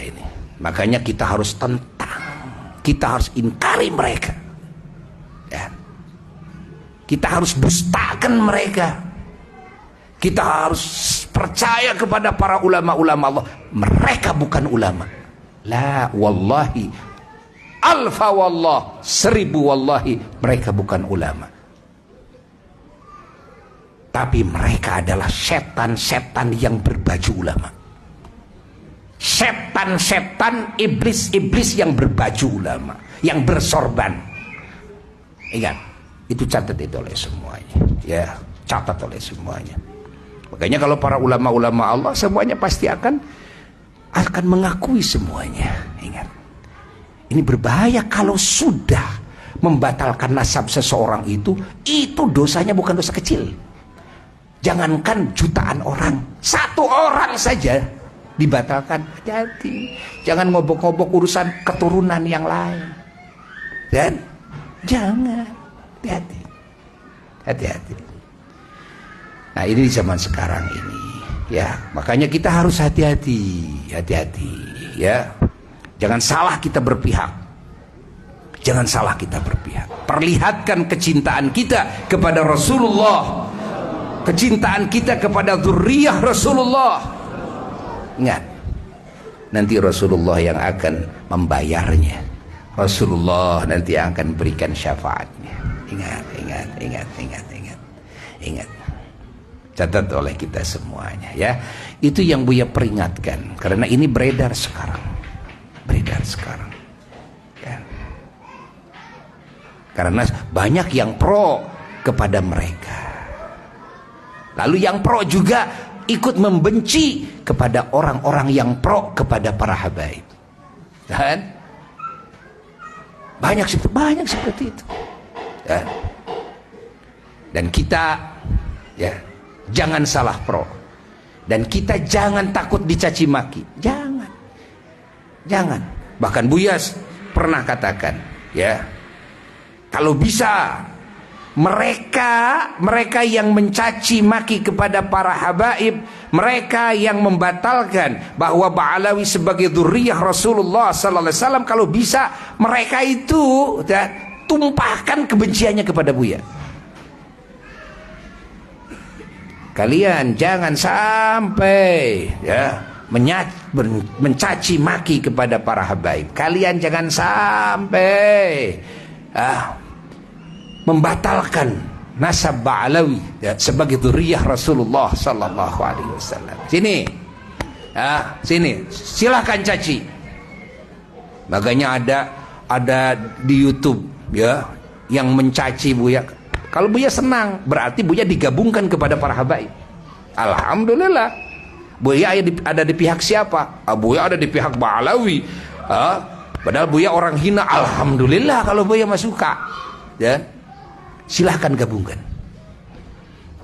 ini. Makanya kita harus tentang, kita harus ingkari mereka, ya. Kita harus dustakan mereka. Kita harus percaya kepada para ulama-ulama Allah. Mereka bukan ulama. La wallahi, alfa wallah, 1000 wallahi, mereka bukan ulama. Tapi mereka adalah setan-setan yang berbaju ulama. Setan-setan, iblis-iblis yang berbaju ulama, yang bersorban. Ingat, itu catat itu oleh semuanya. Ya, catat oleh semuanya. Makanya kalau para ulama-ulama Allah semuanya pasti akan mengakui semuanya. Ingat, ini berbahaya kalau sudah membatalkan nasab seseorang itu dosanya bukan dosa kecil. Jangankan jutaan orang, 1 orang saja dibatalkan. Hati-hati, jangan ngobok-ngobok urusan keturunan yang lain. Dan jangan, hati-hati, hati-hati. Nah, ini di zaman sekarang ini, ya, makanya kita harus hati-hati, hati-hati, ya. Jangan salah kita berpihak. Jangan salah kita berpihak. Perlihatkan kecintaan kita kepada Rasulullah, kecintaan kita kepada zuriyah Rasulullah. Ingat, nanti Rasulullah yang akan membayarnya. Rasulullah nanti akan berikan syafaatnya. Ingat, ingat, ingat, ingat, ingat, ingat. Catat oleh kita semuanya, ya. Itu yang Buya peringatkan, karena ini beredar sekarang, ya. Karena banyak yang pro kepada mereka, lalu yang pro juga ikut membenci kepada orang-orang yang pro kepada para habaib, kan? Banyak seperti itu, ya. Dan kita, ya, jangan salah pro, dan kita jangan takut dicaci maki, jangan. Bahkan Buya pernah katakan, ya, kalau bisa mereka yang mencaci maki kepada para habaib, mereka yang membatalkan bahwa Ba'alawi sebagai dzurriyyah Rasulullah sallallahu alaihi wasallam, kalau bisa mereka itu, ya, tumpahkan kebenciannya kepada Buya. Kalian jangan sampai, ya, mencaci maki kepada para habaib. Kalian jangan sampai membatalkan nasab Ba'alawi, ya, sebagai dzurriyyah Rasulullah sallallahu alaihi wasallam. Sini, sini, silahkan caci. Makanya ada di YouTube, ya, yang mencaci Buya. Kalau Buya senang, berarti Buya digabungkan kepada para habaib. Alhamdulillah. Buya ada di pihak siapa? Buya ada di pihak Ba'alawi. Padahal Buya orang hina. Alhamdulillah kalau Buya mah suka. Ya, silahkan gabungkan.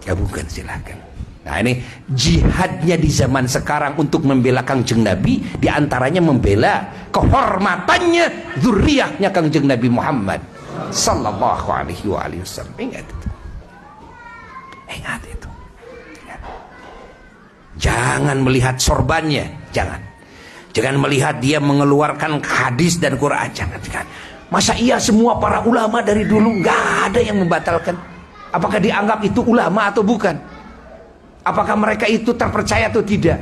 Gabungkan, silahkan. Nah, ini jihadnya di zaman sekarang untuk membela Kangjeng Nabi, diantaranya membela kehormatannya zuriyahnya Kangjeng Nabi Muhammad sallallahu alaihi wasallam. Ingat itu. Ingat itu. Ingat. Jangan melihat sorbannya, jangan melihat dia mengeluarkan hadis dan Quran, jangan. Masa iya semua para ulama dari dulu nggak ada yang membatalkan? Apakah dianggap itu ulama atau bukan? Apakah mereka itu terpercaya atau tidak?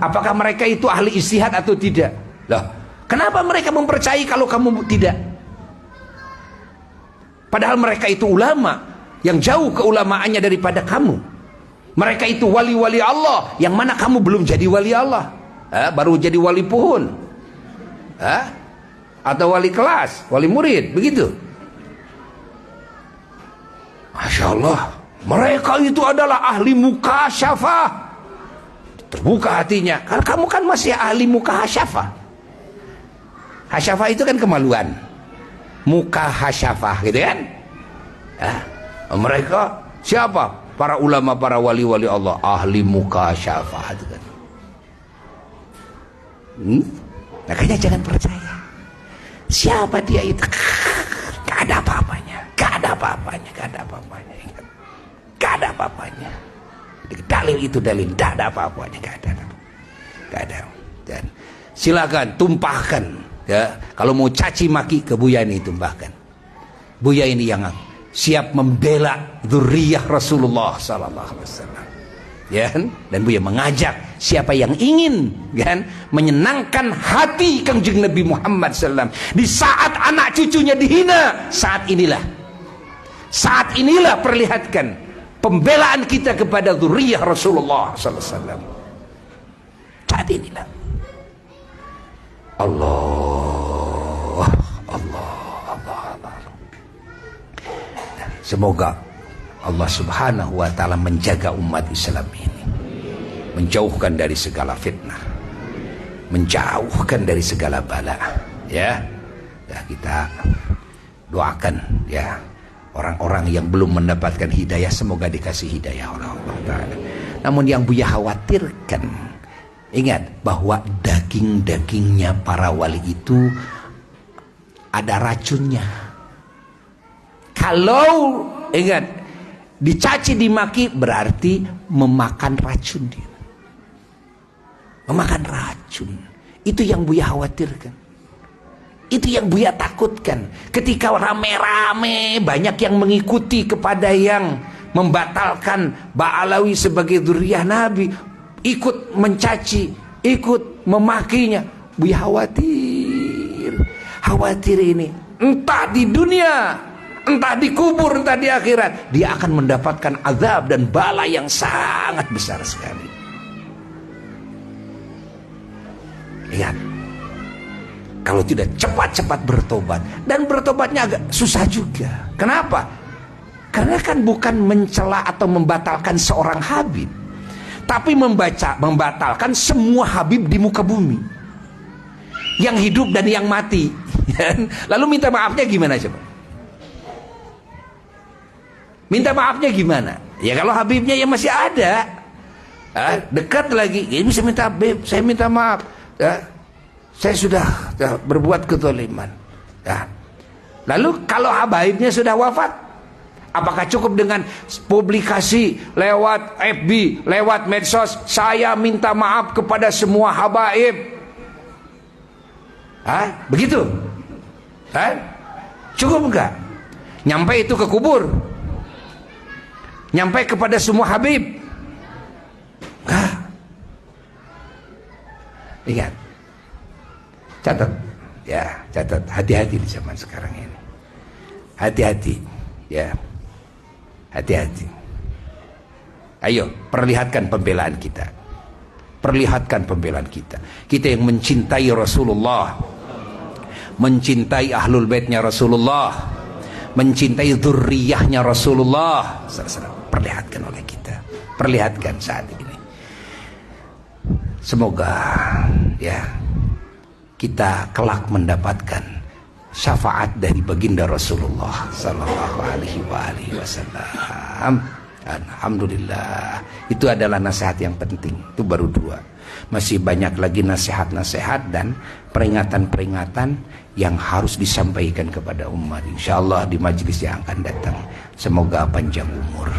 Apakah mereka itu ahli ijtihad atau tidak? Loh, kenapa mereka mempercayai kalau kamu tidak? Padahal mereka itu ulama yang jauh keulamaannya daripada kamu. Mereka itu wali-wali Allah, yang mana kamu belum jadi wali Allah, baru jadi wali pohon, atau wali kelas, wali murid, begitu. Masya Allah, mereka itu adalah ahli mukasyafah. Terbuka hatinya, karena kamu kan masih ahli mukasyafah. Hasyafah itu kan kemaluan, mukasyafah, gitu kan? Mereka siapa? Para ulama, para wali-wali Allah, ahli mukasyafah, itu kan. Makanya jangan percaya. Siapa dia itu? Gak ada apa-apanya, gak ada apa-apanya, gak ada apa-apanya, gak ada apa-apanya. Dalil itu dalil, gak ada apa-apanya, gak ada. Dan silakan tumpahkan. Ya, kalau mau caci maki ke Buya ini tumpahkan. Buya ini yang siap membela dzurriyyah Rasulullah sallallahu alaihi wasallam. Ya, dan Buya mengajak siapa yang ingin kan menyenangkan hati Kangjeng Nabi Muhammad sallallahu alaihi wasallam di saat anak cucunya dihina, saat inilah perlihatkan pembelaan kita kepada dzurriyyah Rasulullah sallallahu alaihi wasallam. Saat inilah. Allah. Semoga Allah Subhanahu wa taala menjaga umat Islam ini, menjauhkan dari segala fitnah, menjauhkan dari segala bala. Ya, kita doakan ya orang-orang yang belum mendapatkan hidayah, semoga dikasih hidayah oleh Allah Ta'ala. Namun yang Buya khawatirkan, ingat bahwa daging-dagingnya para wali itu ada racunnya. Kalau ingat dicaci dimaki berarti memakan racun dia. Memakan racun. Itu yang Buya khawatirkan. Itu yang Buya takutkan. Ketika rame-rame banyak yang mengikuti kepada yang membatalkan Ba'alawi sebagai dzurriyyah Nabi, ikut mencaci, ikut memakinya, Buya khawatir ini entah di dunia, entah di kubur, entah di akhirat, dia akan mendapatkan azab dan bala yang sangat besar sekali. Lihat, kalau tidak cepat-cepat bertobat, dan bertobatnya agak susah juga. Kenapa? Karena kan bukan mencela atau membatalkan seorang habib, tapi membatalkan semua habib di muka bumi, yang hidup dan yang mati. Lalu minta maafnya gimana coba? Minta maafnya gimana? Ya kalau habibnya yang masih ada, dekat lagi, ini bisa minta, Habib, saya minta maaf, saya sudah berbuat kezaliman. Lalu kalau habibnya sudah wafat, apakah cukup dengan publikasi lewat FB, lewat medsos, saya minta maaf kepada semua habaib? Begitu? Cukup enggak? Nyampe itu ke kubur? Nyampe kepada semua habib? Ingat, catat, ya, catat, hati-hati di zaman sekarang ini. Hati-hati, ya, hati-hati. Ayo, perlihatkan pembelaan kita. Perlihatkan pembelaan kita. Kita yang mencintai Rasulullah, mencintai ahlul baitnya Rasulullah, mencintai dzurriyyahnya Rasulullah. Perlihatkan oleh kita, perlihatkan saat ini. Semoga ya kita kelak mendapatkan syafaat dari baginda Rasulullah sallallahu alaihi wasallam. Alhamdulillah, itu adalah nasihat yang penting. Itu baru 2. Masih banyak lagi nasihat-nasihat dan peringatan-peringatan yang harus disampaikan kepada umat, insyaallah di majelis yang akan datang. Semoga panjang umur.